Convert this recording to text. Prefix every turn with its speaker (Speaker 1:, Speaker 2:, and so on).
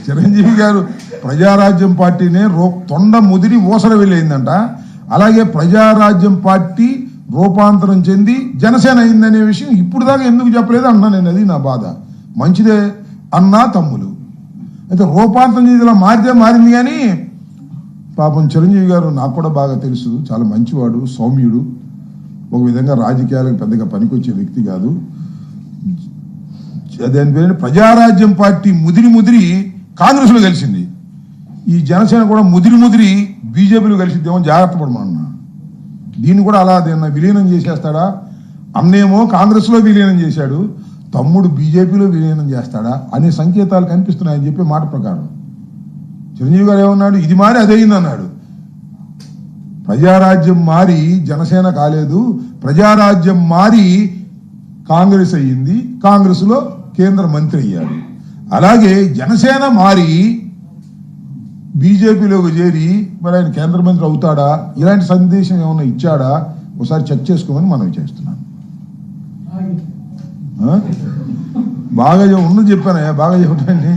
Speaker 1: చిరంజీవి గారు ప్రజారాజ్యం పార్టీనే తొండ ముదిరి ఊసర వెళ్ళిందంట. అలాగే ప్రజారాజ్యం పార్టీ రూపాంతరం చెంది జనసేన అయిందనే విషయం ఇప్పుడు దాకా ఎందుకు చెప్పలేదు అన్నా నేను. అది నా బాధ. మంచిదే అన్నా తమ్ములు, అయితే రూపాంతరం చేసి ఇలా మారింది. కానీ పాపం చిరంజీవి గారు నాకు కూడా బాగా తెలుసు, చాలా మంచివాడు, సౌమ్యుడు, ఒక విధంగా రాజకీయాలకు పెద్దగా పనికొచ్చే వ్యక్తి కాదు. దాని పేరు ప్రజారాజ్యం పార్టీ ముదిరి కాంగ్రెస్లో కలిసింది. ఈ జనసేన కూడా ముదిరి బీజేపీలో కలిసిద్దేమో జాగ్రత్త పడమన్నా. దీన్ని కూడా అలా విలీనం చేసేస్తాడా? అన్నేమో కాంగ్రెస్లో విలీనం చేశాడు, తమ్ముడు బీజేపీలో విలీనం చేస్తాడా అనే సంకేతాలు కనిపిస్తున్నాయని చెప్పే మాట ప్రకారం చిరంజీవి గారు ఏమన్నాడు, ఇది మారి అదయింది అన్నాడు. ప్రజారాజ్యం మారి జనసేన కాలేదు, ప్రజారాజ్యం మారి కాంగ్రెస్ అయ్యింది, కాంగ్రెస్లో కేంద్ర మంత్రి అయ్యాడు. అలాగే జనసేన మారి బీజేపీలోకి చేరి మరి ఆయన కేంద్ర మంత్రి అవుతాడా, ఇలాంటి సందేశం ఏమైనా ఇచ్చాడా ఒకసారి చెక్ చేసుకోమని మనం చేస్తున్నాం. బాగా ఉన్నది చెప్పానయ్యా, బాగా చెప్పండి.